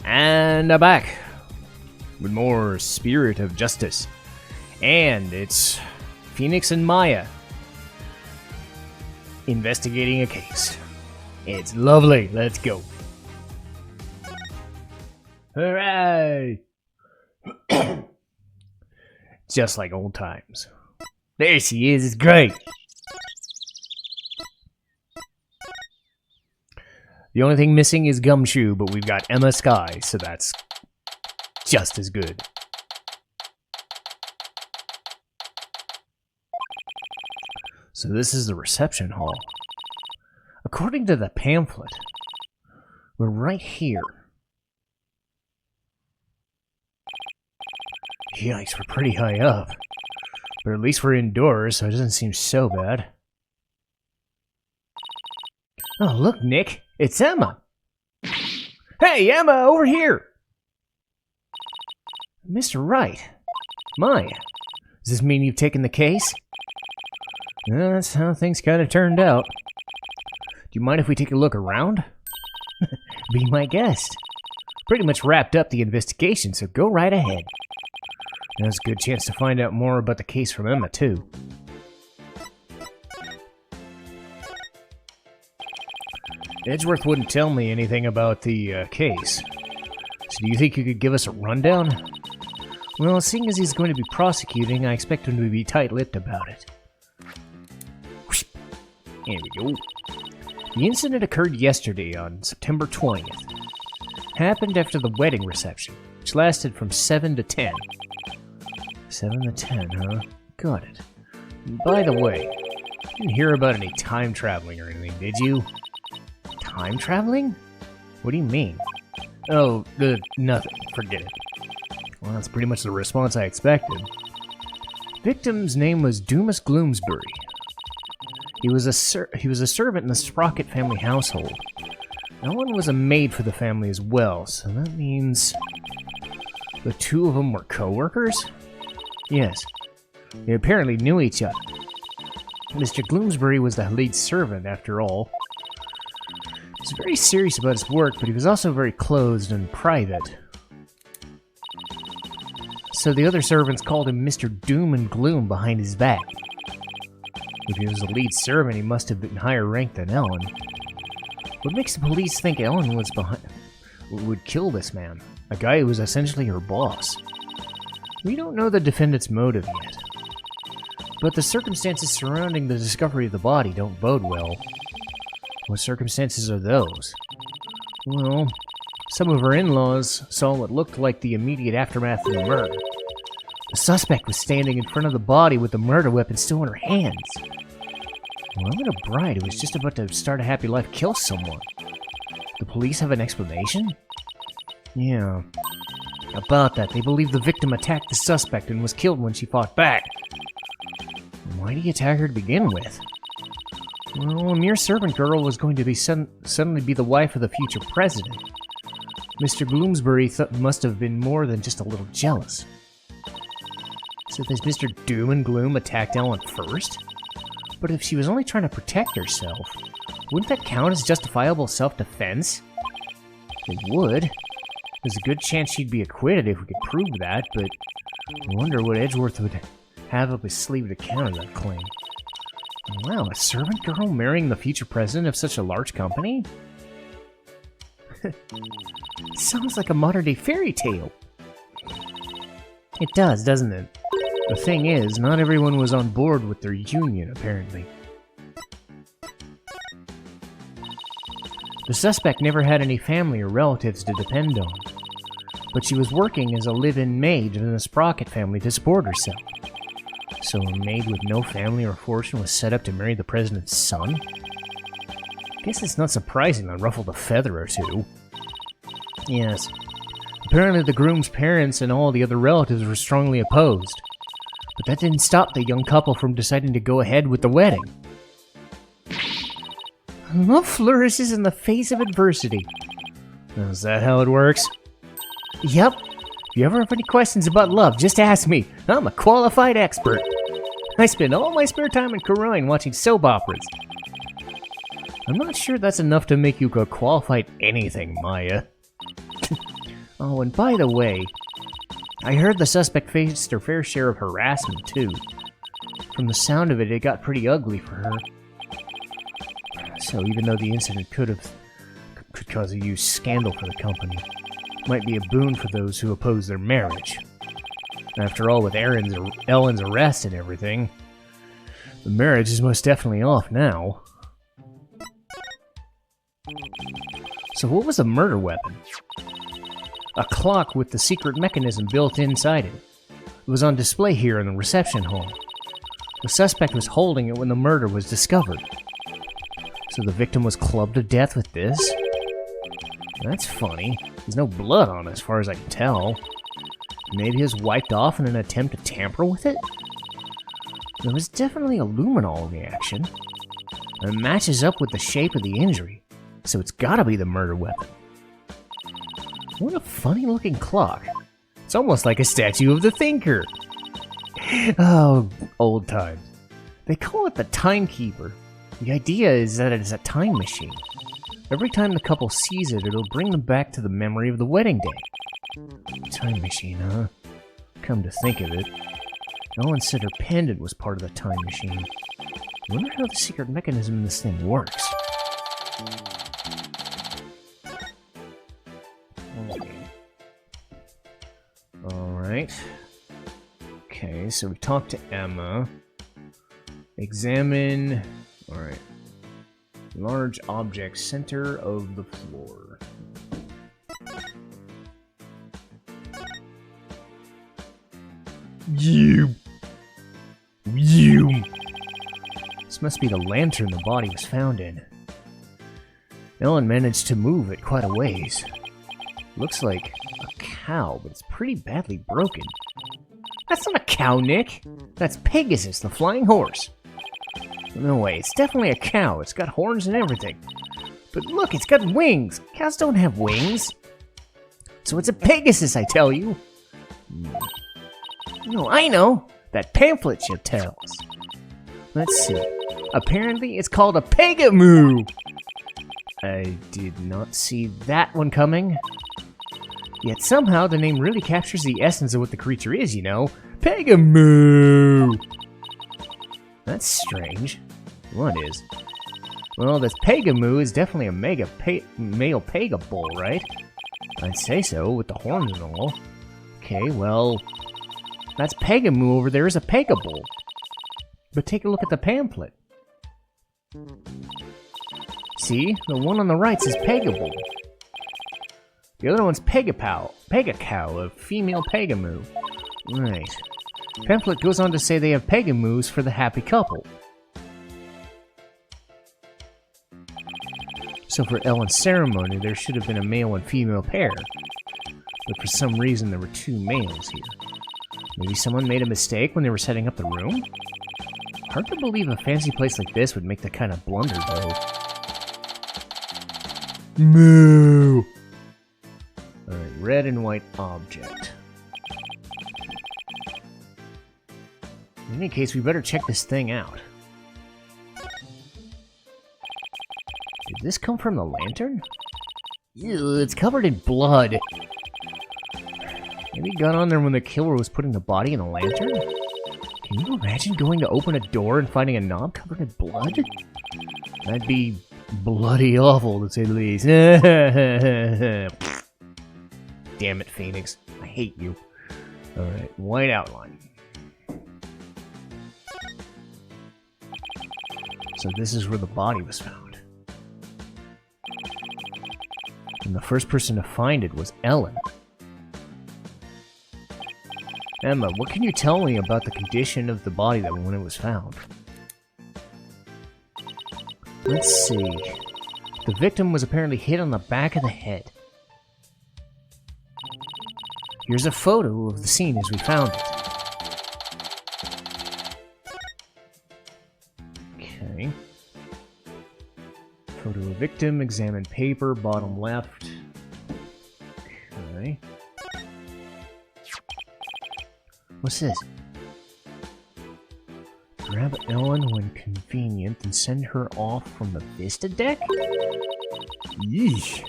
And I'm back with more Spirit of Justice. And it's Phoenix and Maya investigating a case. It's lovely. Let's go. Hooray! Just like old times. There she is. It's great. The only thing missing is Gumshoe, but we've got Emma Sky, so that's just as good. So this is the reception hall. According to the pamphlet, we're right here. Yikes, we're pretty high up. But at least we're indoors, so it doesn't seem so bad. Oh, look, Nick. It's Emma. Hey, Emma, over here. Mr. Wright. Maya. Does this mean you've taken the case? That's how things kind of turned out. Do you mind if we take a look around? Be my guest. Pretty much wrapped up the investigation, so go right ahead. There's a good chance to find out more about the case from Emma, too. Edgeworth wouldn't tell me anything about the case. So do you think you could give us a rundown? Well, seeing as he's going to be prosecuting, I expect him to be tight-lipped about it. Here we go. The incident occurred yesterday on September 20th. Happened after the wedding reception, which lasted from 7 to 10. 7 to 10, huh? Got it. By the way, you didn't hear about any time traveling or anything, did you? Time traveling? What do you mean? Oh, nothing. Forget it. Well, that's pretty much the response I expected. Victim's name was Dumas Gloomsbury. He was a servant in the Sprocket family household. Ellen was a maid for the family as well, so that means the two of them were co-workers? Yes. They apparently knew each other. Mr. Gloomsbury was the lead servant, after all. He was very serious about his work, but he was also very closed and private. So the other servants called him Mr. Doom and Gloom behind his back. If he was the lead servant, he must have been higher ranked than Ellen. What makes the police think Ellen would kill this man? A guy who was essentially her boss. We don't know the defendant's motive yet. But the circumstances surrounding the discovery of the body don't bode well. What circumstances are those? Well, some of her in-laws saw what looked like the immediate aftermath of the murder. The suspect was standing in front of the body with the murder weapon still in her hands. Why would a bride who was just about to start a happy life kill someone? The police have an explanation? Yeah. About that, they believe the victim attacked the suspect and was killed when she fought back. Why did he attack her to begin with? Well, a mere servant girl was going to be suddenly be the wife of the future president. Mr. Bloomsbury must have been more than just a little jealous. So does Mr. Doom and Gloom attacked Ellen first? But if she was only trying to protect herself, wouldn't that count as justifiable self-defense? It would. There's a good chance she'd be acquitted if we could prove that, but I wonder what Edgeworth would have up his sleeve to counter that claim. Wow, a servant girl marrying the future president of such a large company? Sounds like a modern-day fairy tale. It does, doesn't it? The thing is, not everyone was on board with their union, apparently. The suspect never had any family or relatives to depend on, but she was working as a live-in maid in the Sprocket family to support herself. So a maid with no family or fortune was set up to marry the president's son? Guess it's not surprising that ruffled a feather or two. Yes. Apparently the groom's parents and all the other relatives were strongly opposed. But that didn't stop the young couple from deciding to go ahead with the wedding. Love flourishes in the face of adversity. Is that how it works? Yep. If you ever have any questions about love, just ask me. I'm a qualified expert. I spend all my spare time in Karine watching soap operas. I'm not sure that's enough to make you a qualified anything, Maya. Oh, and by the way, I heard the suspect faced her fair share of harassment, too. From the sound of it, it got pretty ugly for her. So even though the incident could cause a huge scandal for the company, it might be a boon for those who oppose their marriage. After all, with Ellen's arrest and everything, the marriage is most definitely off now. So what was the murder weapon? A clock with the secret mechanism built inside it. It was on display here in the reception hall. The suspect was holding it when the murder was discovered. So the victim was clubbed to death with this? That's funny. There's no blood on it as far as I can tell. Maybe it was wiped off in an attempt to tamper with it? There was definitely a luminol reaction. And it matches up with the shape of the injury, so it's gotta be the murder weapon. What a funny looking clock. It's almost like a statue of the Thinker. Oh, old times. They call it the Timekeeper. The idea is that it is a time machine. Every time the couple sees it, it'll bring them back to the memory of the wedding day. Time machine, huh? Come to think of it, Ellen said her pendant was part of the time machine. I wonder how the secret mechanism in this thing works. Alright. Okay, so we talked to Emma. Examine... Alright. Large object, center of the floor. You! This must be the lantern the body was found in. Ellen managed to move it quite a ways. Looks like a cow, but it's pretty badly broken. That's not a cow, Nick! That's Pegasus, the flying horse. No way, it's definitely a cow. It's got horns and everything. But look, it's got wings! Cows don't have wings! So it's a Pegasus, I tell you! No, I know! That pamphlet you tells. Let's see. Apparently, it's called a Pegamoo! I did not see that one coming. Yet somehow the name really captures the essence of what the creature is, you know? Pegamoo! That's strange. What is? Well, this Pegamoo is definitely a male Pega bull, right? I'd say so, with the horns and all. Okay, well... That's Pegamoo over there is a Pega bull. But take a look at the pamphlet. See? The one on the right says Pega bull. The other one's Pega cow, a female Pegamoo. Right. Pamphlet goes on to say they have Pegamoos for the happy couple. So for Ellen's ceremony, there should have been a male and female pair. But for some reason, there were two males here. Maybe someone made a mistake when they were setting up the room? Hard to believe a fancy place like this would make that kind of blunder, though. Moo! Alright, red and white object. In any case, we better check this thing out. Did this come from the lantern? Ew, it's covered in blood. Maybe it got on there when the killer was putting the body in the lantern? Can you imagine going to open a door and finding a knob covered in blood? That'd be bloody awful, to say the least. Damn it, Phoenix. I hate you. Alright, white outline. So this is where the body was found. And the first person to find it was Ellen. Emma, what can you tell me about the condition of the body when it was found? Let's see. The victim was apparently hit on the back of the head. Here's a photo of the scene as we found it. Okay. Photo of victim, examine paper, bottom left. Okay. What's this? Grab Ellen when convenient and send her off from the Vista deck? Yeesh.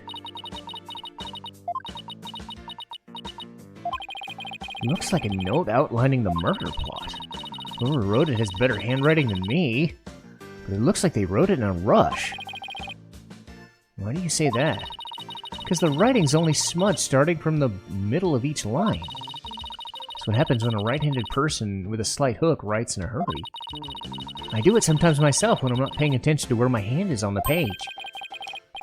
Looks like a note outlining the murder plot. Whoever wrote it has better handwriting than me. But it looks like they wrote it in a rush. Why do you say that? Because the writing's only smudged starting from the middle of each line. That's what happens when a right-handed person with a slight hook writes in a hurry. I do it sometimes myself when I'm not paying attention to where my hand is on the page.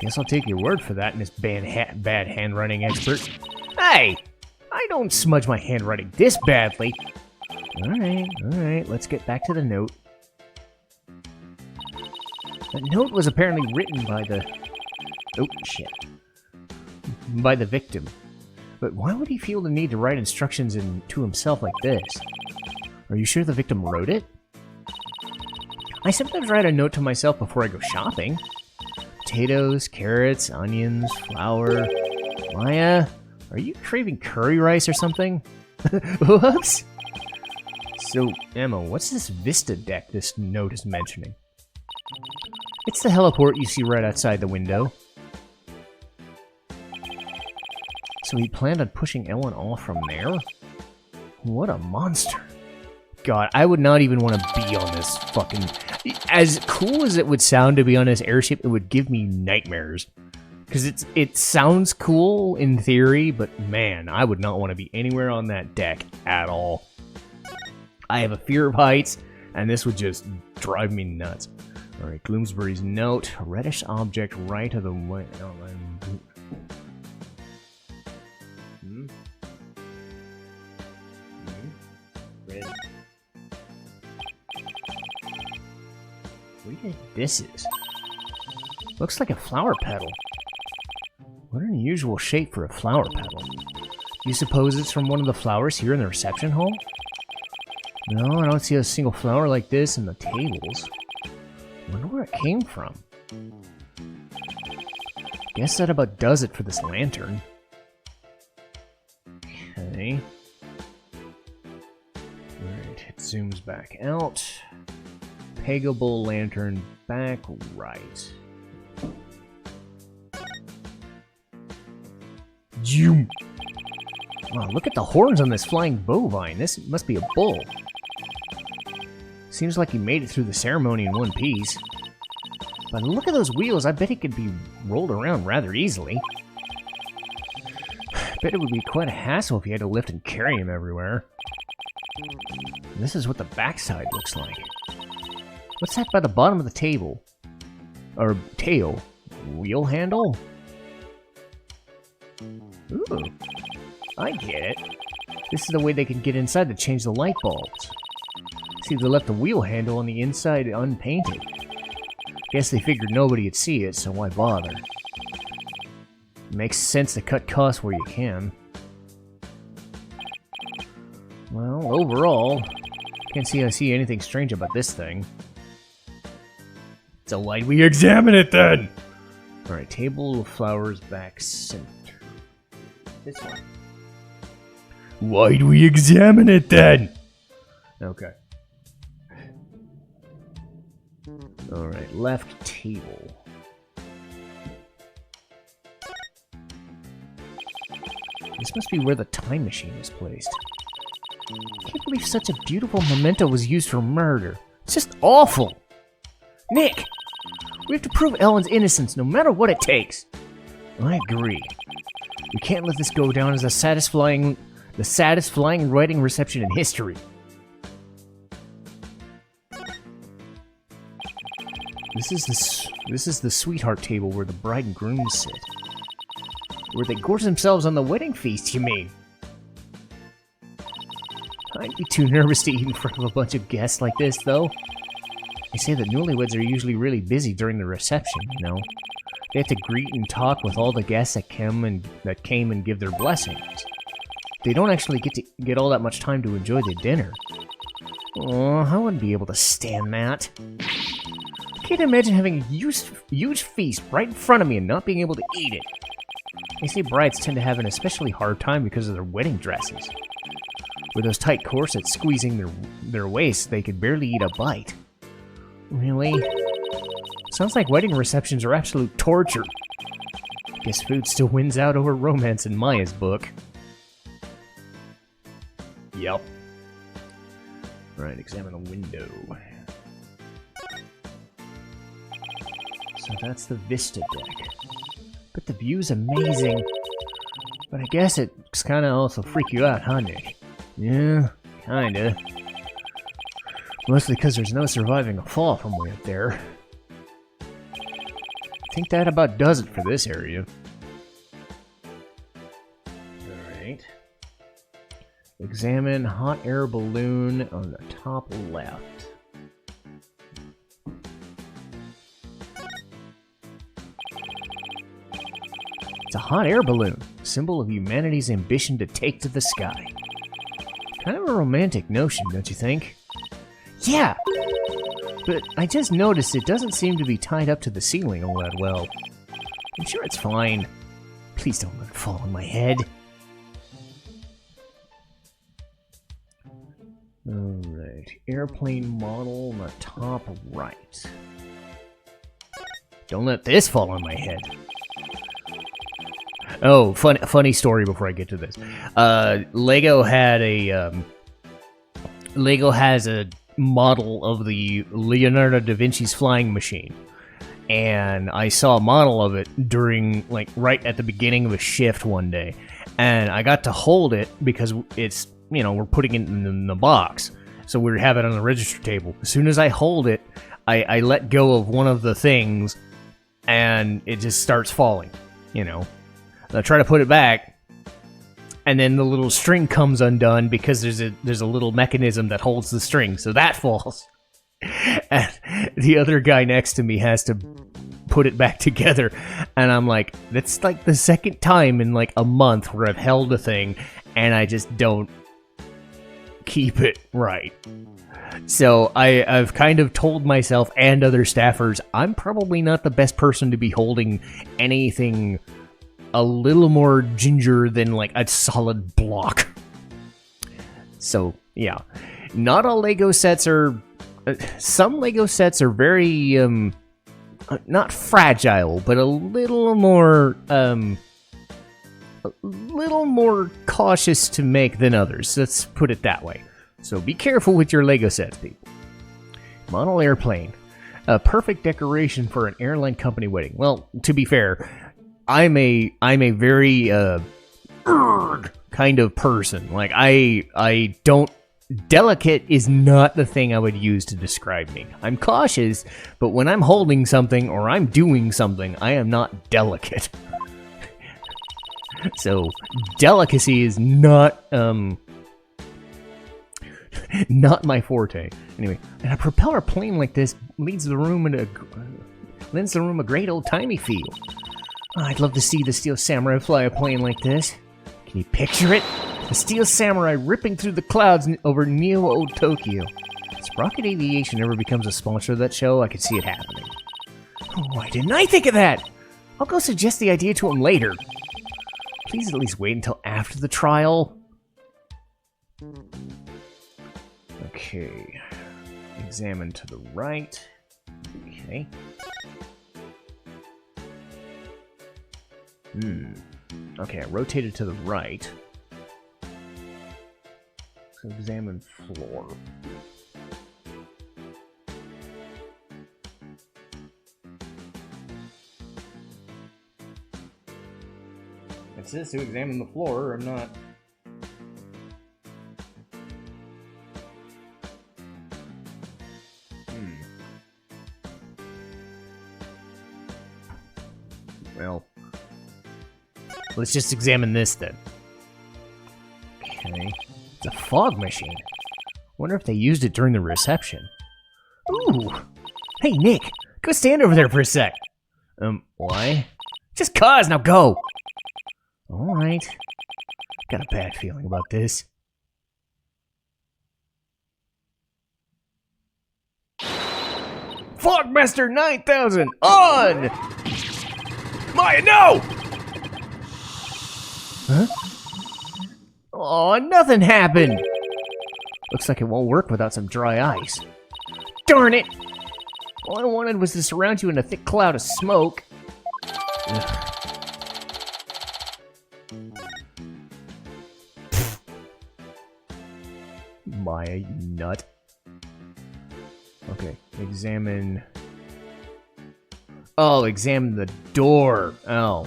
Guess I'll take your word for that, Miss bad handwriting expert. Hey! I don't smudge my handwriting this badly. Alright, let's get back to the note. That note was apparently written by the... Oh, shit. By the victim. But why would he feel the need to write instructions to himself like this? Are you sure the victim wrote it? I sometimes write a note to myself before I go shopping. Potatoes, carrots, onions, flour. Maya, are you craving curry rice or something? Whoops! So, Emma, what's this Vista deck this note is mentioning? It's the heliport you see right outside the window. So he planned on pushing Ellen off from there? What a monster. God, I would not even want to be on this fucking... As cool as it would sound to be on this airship, it would give me nightmares. Because it sounds cool in theory, but man, I would not want to be anywhere on that deck at all. I have a fear of heights, and this would just drive me nuts. Alright, Gloomsbury's note. A reddish object right of the way... Red. What do you think this is? Looks like a flower petal. What an unusual shape for a flower petal. Do you suppose it's from one of the flowers here in the reception hall? No, I don't see a single flower like this in the tables. Wonder where it came from. Guess that about does it for this lantern. Okay. Alright, it zooms back out. Peggable lantern back right. Zoom! Wow, look at the horns on this flying bovine. This must be a bull. Seems like he made it through the ceremony in one piece. But look at those wheels, I bet he could be rolled around rather easily. Bet it would be quite a hassle if you had to lift and carry him everywhere. This is what the backside looks like. What's that by the bottom of the table? Or tail? Wheel handle? Ooh, I get it. This is the way they can get inside to change the light bulbs. See, they left the wheel handle on the inside unpainted. Guess they figured nobody would see it, so why bother? Makes sense to cut costs where you can. Well, overall, can't see I see anything strange about this thing. It's a light. We examine it then! Alright, table of flowers back center. This one. Why do we examine it then? Okay. Alright, left table. This must be where the time machine is placed. I can't believe such a beautiful memento was used for murder. It's just awful! Nick! We have to prove Ellen's innocence no matter what it takes. I agree. We can't let this go down as the saddest flying wedding reception in history. This is the sweetheart table where the bride and groom sit. Where they gorge themselves on the wedding feast, you mean? I'd be too nervous to eat in front of a bunch of guests like this, though. They say that newlyweds are usually really busy during the reception, you know? They have to greet and talk with all the guests that came and give their blessings. They don't actually get all that much time to enjoy the dinner. Oh, I wouldn't be able to stand that. I can't imagine having a huge feast right in front of me and not being able to eat it. They say brides tend to have an especially hard time because of their wedding dresses. With those tight corsets squeezing their waists, they could barely eat a bite. Really? Sounds like wedding receptions are absolute torture. Guess food still wins out over romance in Maya's book. Yep. Right, examine the window. So that's the Vista deck. But the view's amazing. But I guess it's kind of also freak you out, huh, Nick? Yeah, kinda. Mostly because there's no surviving a fall from way up there. I think that about does it for this area. Alright. Examine hot air balloon on the top left. It's a hot air balloon, symbol of humanity's ambition to take to the sky. Kind of a romantic notion, don't you think? Yeah! But I just noticed it doesn't seem to be tied up to the ceiling all that well. I'm sure it's fine. Please don't let it fall on my head. Alright, airplane model on the top right. Don't let this fall on my head. Oh, funny story before I get to this. Lego has a model of the Leonardo da Vinci's flying machine. And I saw a model of it during, like, right at the beginning of a shift one day. And I got to hold it because it's, you know, we're putting it in the box. So we have it on the register table. As soon as I hold it, I let go of one of the things, and it just starts falling, you know. I try to put it back, and then the little string comes undone because there's a little mechanism that holds the string, so that falls. And the other guy next to me has to put it back together, and I'm like, that's like the second time in like a month where I've held a thing, and I just don't keep it right. So I've kind of told myself and other staffers, I'm probably not the best person to be holding anything a little more ginger than like a solid block. So yeah, not all Lego sets are. Some Lego sets are very not fragile, but a little more cautious to make than others. Let's put it that way. So be careful with your Lego sets, people. Model airplane, a perfect decoration for an airline company wedding. Well, to be fair, I'm a very kind of person. Like I don't. Delicate is not the thing I would use to describe me. I'm cautious, but when I'm holding something or I'm doing something, I am not delicate. So delicacy is not my forte. Anyway, and a propeller plane like this lends the room a great old-timey feel. Oh, I'd love to see the Steel Samurai fly a plane like this. Can you picture it? The Steel Samurai ripping through the clouds over Neo Tokyo. If Sprocket Aviation ever becomes a sponsor of that show, I could see it happening. Oh, why didn't I think of that? I'll go suggest the idea to him later. Please at least wait until after the trial. Okay. Examine to the right. Okay. Okay, I rotated to the right. So examine floor. It says to examine the floor, I'm not. Well, let's just examine this then. Okay. It's a fog machine. Wonder if they used it during the reception. Ooh! Hey, Nick! Go stand over there for a sec! Why? Just cause, now go! Alright. Got a bad feeling about this. Fogmaster 9000! On! Maya, no! Huh? Aw, nothing happened! Looks like it won't work without some dry ice. Darn it! All I wanted was to surround you in a thick cloud of smoke. Ugh. Maya, you nut. Okay, examine... Oh, examine the door. Oh.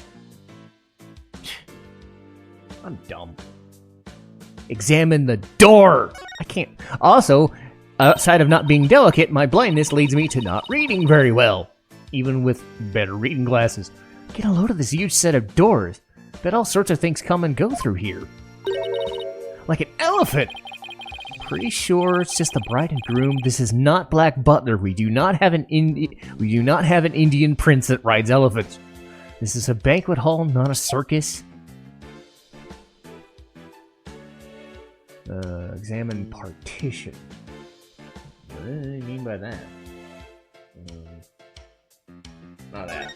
I'm dumb. Examine the door! I can't... Also, outside of not being delicate, my blindness leads me to not reading very well. Even with better reading glasses. Get a load of this huge set of doors. Bet all sorts of things come and go through here. Like an elephant! Pretty sure it's just the bride and groom. This is not Black Butler. We do not have an Indian prince that rides elephants. This is a banquet hall, not a circus. Examine partition. What do you mean by that? Not that.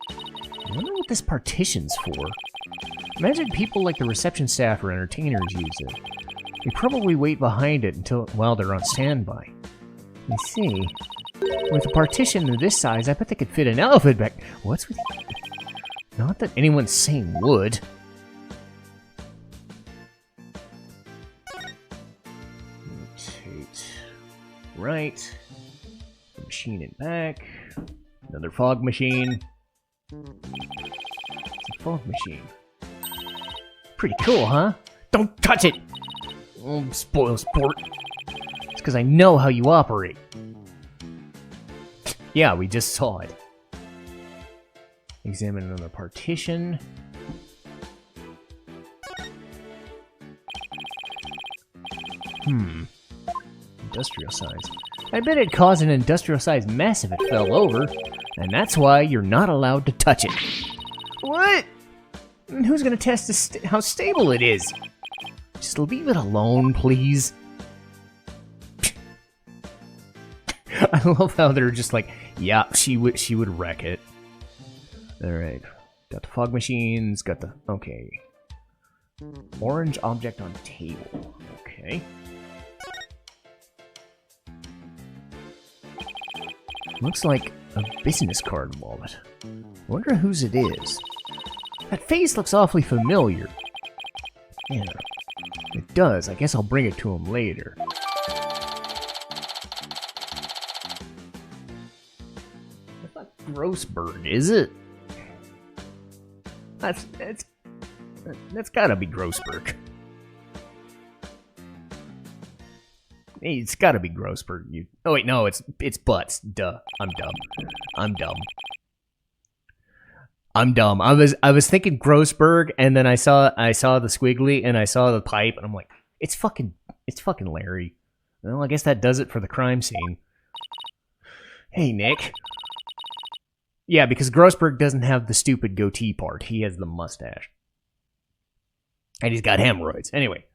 I wonder what this partition's for. Imagine people like the reception staff or entertainers use it. They probably wait behind it until while they're on standby. You see, with a partition of this size, I bet they could fit an elephant back. What's with you? Not that anyone's saying would. Rotate right. Machine it back. Another fog machine. It's a fog machine. Pretty cool, huh? Don't touch it! Oh, spoil sport. It's because I know how you operate. Yeah, we just saw it. Examine another partition. Industrial size. I bet it'd cause an industrial-sized mess if it fell over. And that's why you're not allowed to touch it. What? And who's gonna test how stable it is? Just leave it alone, please. I love how they're just like, yeah, she would wreck it. Alright. Got the fog machines, got the... Okay. Orange object on table. Okay. Looks like a business card wallet. I wonder whose it is. That face looks awfully familiar. Yeah, it does. I guess I'll bring it to him later. That's not Grossberg, is it? That's gotta be Grossberg. Hey, it's gotta be Grossberg. Oh wait, no, it's Butts. Duh. I'm dumb. I was thinking Grossberg, and then I saw the squiggly, and I saw the pipe, and I'm like, it's fucking Larry. Well, I guess that does it for the crime scene. Hey, Nick. Yeah, because Grossberg doesn't have the stupid goatee part. He has the mustache. And he's got hemorrhoids. Anyway.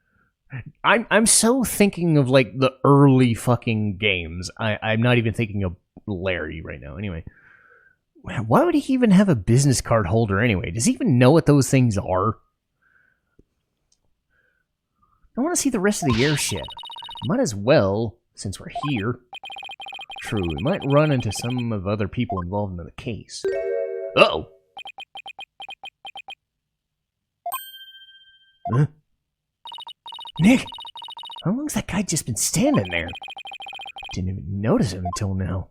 I'm so thinking of, like, the early fucking games. I'm not even thinking of Larry right now. Anyway. Why would he even have a business card holder anyway? Does he even know what those things are? I want to see the rest of the airship. Might as well, since we're here. True, we might run into some of the other people involved in the case. Uh-oh! Huh? Nick! How long's that guy just been standing there? Didn't even notice him until now.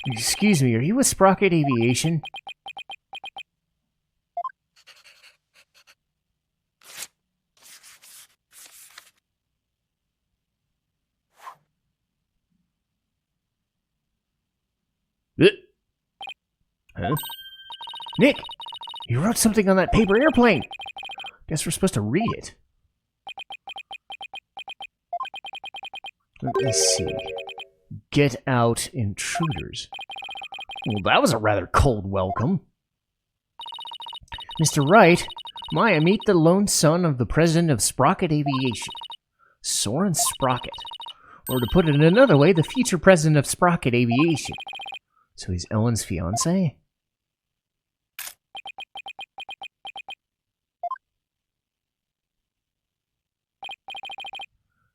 Excuse me, are you with Sprocket Aviation? Huh? Nick! You wrote something on that paper airplane! Guess we're supposed to read it. Let me see. Get out, intruders. Well, that was a rather cold welcome. Mr. Wright, Maya, meet the lone son of the president of Sprocket Aviation, Soren Sprocket. Or to put it another way, the future president of Sprocket Aviation. So he's Ellen's fiancé?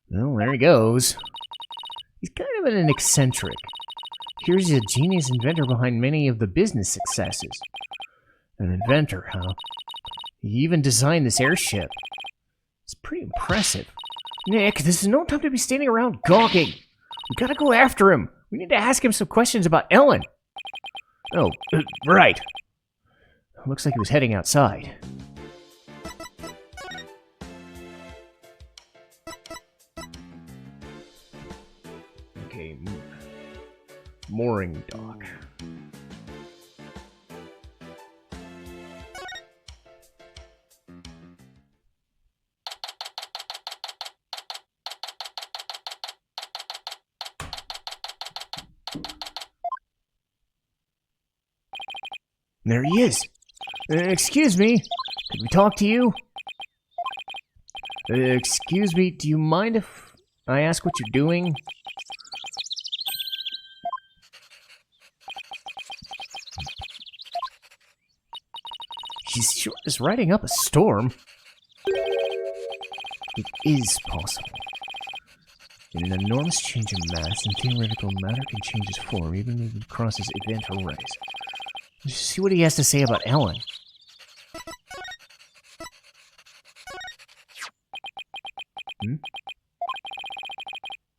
Well, there he goes. He's kind of an eccentric. Here's a genius inventor behind many of the business successes. An inventor, huh? He even designed this airship. It's pretty impressive. Nick, this is no time to be standing around gawking. We gotta go after him. We need to ask him some questions about Ellen. Oh, right. Looks like he was heading outside. Okay, mooring dock. There he is. Excuse me, could we talk to you? Excuse me, do you mind if I ask what you're doing? She's sure is riding up a storm. It is possible. In an enormous change of mass and theoretical matter can change its form, even if it crosses event horizon. Let's see what he has to say about Ellen.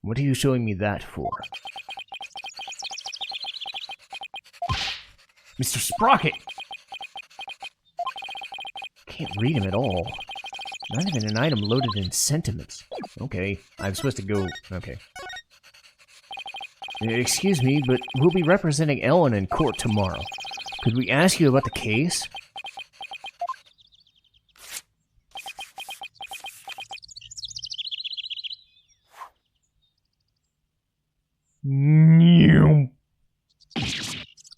What are you showing me that for? Mr. Sprocket! Can't read him at all. Not even an item loaded in sentiments. Okay, I'm supposed to go... Okay. Excuse me, but we'll be representing Ellen in court tomorrow. Could we ask you about the case?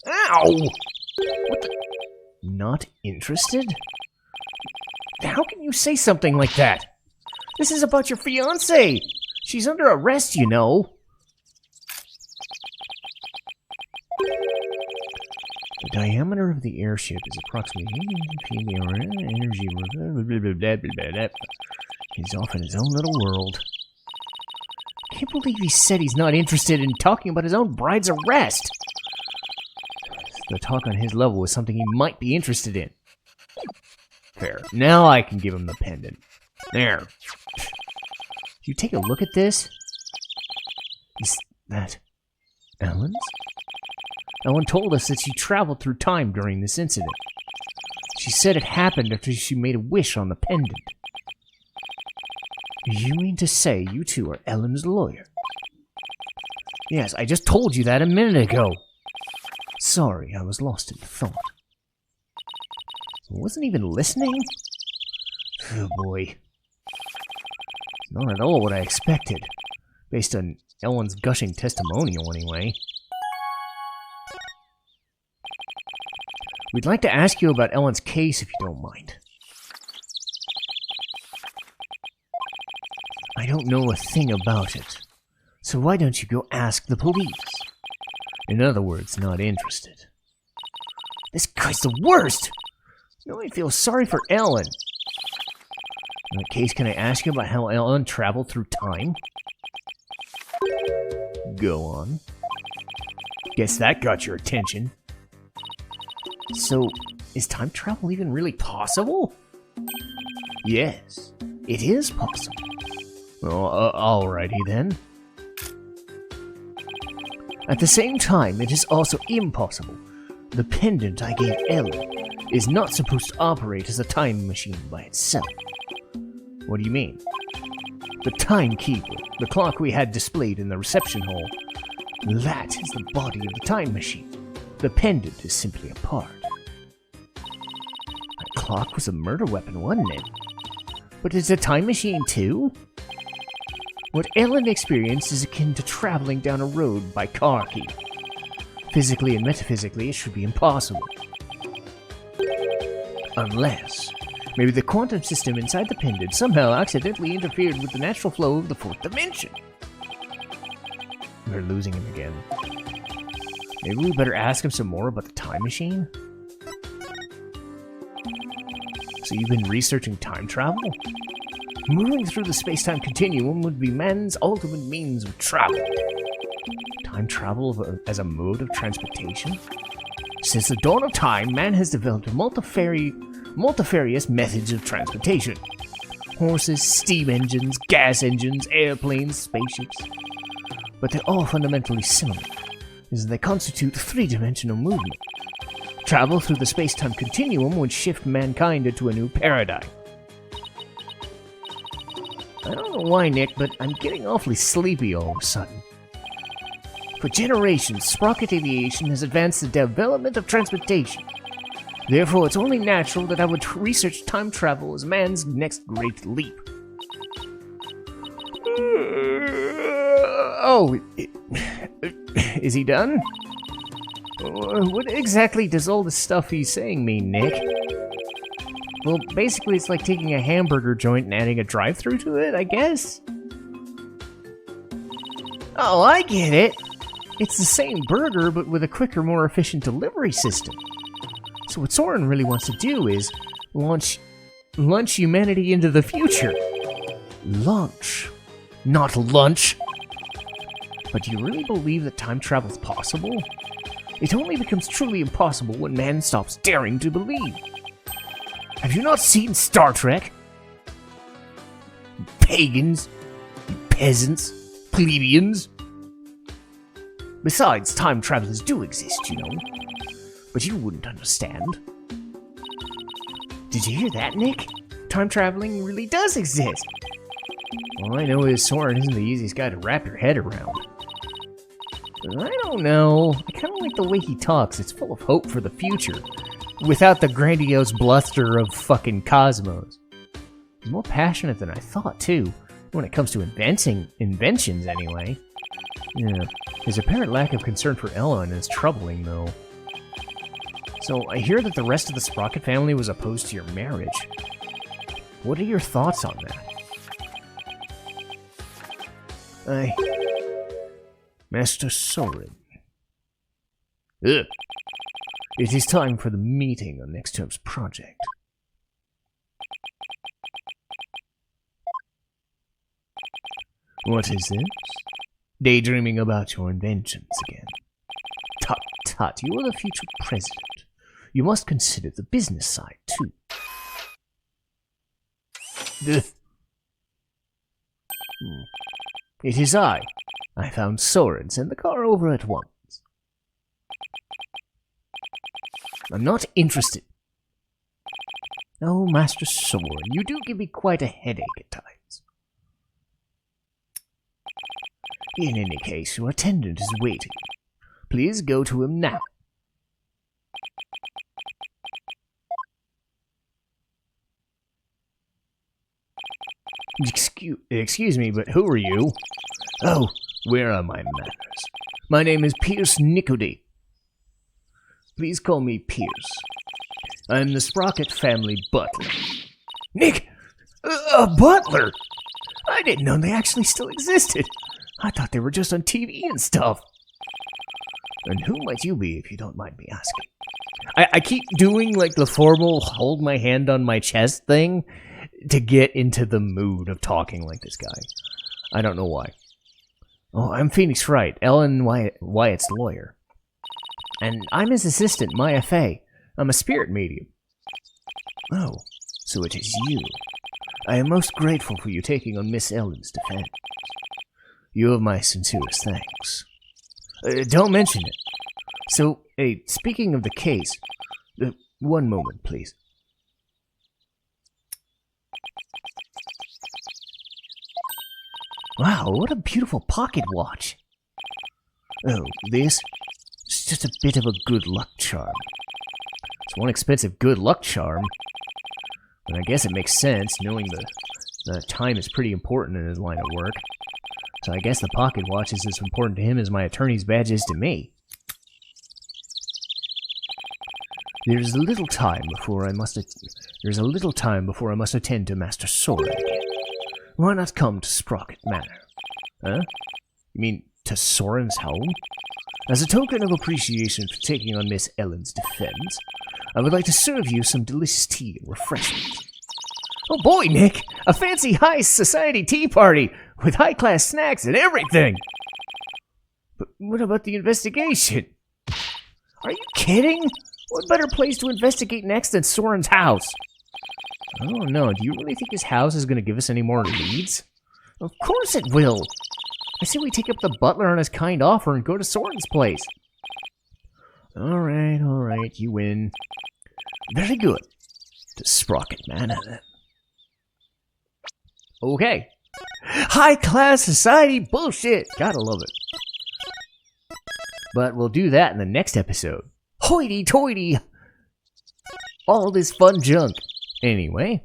Ow! What the? Not interested? How can you say something like that? This is about your fiancée. She's under arrest, you know. The diameter of the airship is approximately energy. He's off in his own little world. Can't believe he said he's not interested in talking about his own bride's arrest. The talk on his level was something he might be interested in. Fair. Now I can give him the pendant. There. You take a look at this? Is that Ellen's? Ellen told us that she traveled through time during this incident. She said it happened after she made a wish on the pendant. You mean to say you two are Ellen's lawyer? Yes, I just told you that a minute ago. Sorry, I was lost in thought. I wasn't even listening? Oh boy. Not at all what I expected. Based on Ellen's gushing testimonial, anyway. We'd like to ask you about Ellen's case, if you don't mind. I don't know a thing about it. So why don't you go ask the police? In other words, not interested. This guy's the worst! Now I feel sorry for Ellen. In that case, can I ask you about how Ellen traveled through time? Go on. Guess that got your attention. So, is time travel even really possible? Yes, it is possible. Well, alrighty then. At the same time, it is also impossible. The pendant I gave Ellen is not supposed to operate as a time machine by itself. What do you mean? The timekeeper, the clock we had displayed in the reception hall, that is the body of the time machine. The pendant is simply a part. That clock was a murder weapon, wasn't it? But it's a time machine too? What Ellen experienced is akin to traveling down a road by car key. Physically and metaphysically, it should be impossible. Unless, maybe the quantum system inside the pendant somehow accidentally interfered with the natural flow of the fourth dimension. We're losing him again. Maybe we better ask him some more about the time machine? So you've been researching time travel? Moving through the space-time continuum would be man's ultimate means of travel. Time travel as a mode of transportation? Since the dawn of time, man has developed multifarious methods of transportation. horses, steam engines, gas engines, airplanes, spaceships. But they're all fundamentally similar, as they constitute three-dimensional movement. Travel through the space-time continuum would shift mankind into a new paradigm. I don't know why, Nick, but I'm getting awfully sleepy all of a sudden. For generations, Sprocket Aviation has advanced the development of transportation. Therefore, it's only natural that I would research time travel as man's next great leap. Oh, is he done? What exactly does all this stuff he's saying mean, Nick? Well, basically it's like taking a hamburger joint and adding a drive-thru to it, I guess? Oh, I get it! It's the same burger, but with a quicker, more efficient delivery system. So what Soren really wants to do is launch humanity into the future. Launch, not lunch. But do you really believe that time travel is possible? It only becomes truly impossible when man stops daring to believe. Have you not seen Star Trek? You pagans, you peasants, plebeians. Besides, time travelers do exist, you know. But you wouldn't understand. Did you hear that, Nick? Time traveling really does exist. All I know is Soren isn't the easiest guy to wrap your head around. I don't know. I kind of like the way he talks. It's full of hope for the future, without the grandiose bluster of fucking Cosmos. He's more passionate than I thought, too, when it comes to inventions anyway. Yeah, his apparent lack of concern for Ellen is troubling, though. So, I hear that the rest of the Sprocket family was opposed to your marriage. What are your thoughts on that? Master Soren. Ugh. It is time for the meeting on next term's project. What is this? Daydreaming about your inventions again. Tut tut, you are the future president. You must consider the business side, too. It is I. I found Soren. Send the car over at once. I'm not interested. Oh, Master Soren, you do give me quite a headache at times. In any case, your attendant is waiting. Please go to him now. Excuse me, but who are you? Oh, where are my manners? My name is Pierce Nekotachin. Please call me Pierce. I'm the Sprocket family butler. Nick! A butler? I didn't know they actually still existed. I thought they were just on TV and stuff. And who might you be, if you don't mind me asking? I keep doing like the formal hold my hand on my chest thing to get into the mood of talking like this guy. I don't know why. Oh, I'm Phoenix Wright, Ellen Wyatt's lawyer. And I'm his assistant, Maya Fey. I'm a spirit medium. Oh, so it is you. I am most grateful for you taking on Miss Ellen's defense. You have my sincerest thanks. Don't mention it. So, speaking of the case, one moment, please. Wow, what a beautiful pocket watch. Oh, this? It's just a bit of a good luck charm. It's one expensive good luck charm. And I guess it makes sense, knowing the time is pretty important in his line of work. So I guess the pocket watch is as important to him as my attorney's badge is to me. There's a little time before I must attend to Master Soren again. Why not come to Sprocket Manor? Huh? You mean to Soren's home? As a token of appreciation for taking on Miss Ellen's defense, I would like to serve you some delicious tea and refreshments. Oh boy, Nick! A fancy high society tea party with high-class snacks and everything! But what about the investigation? Are you kidding? What better place to investigate next than Soren's house? I don't know. Do you really think this house is going to give us any more leads? Of course it will. I say we take up the butler on his kind offer and go to Soren's place. Alright, you win. Very good. The sprocket man. Okay. High-class society bullshit. Gotta love it. But we'll do that in the next episode. Hoity-toity! All this fun junk. Anyway,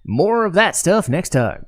more of that stuff next time.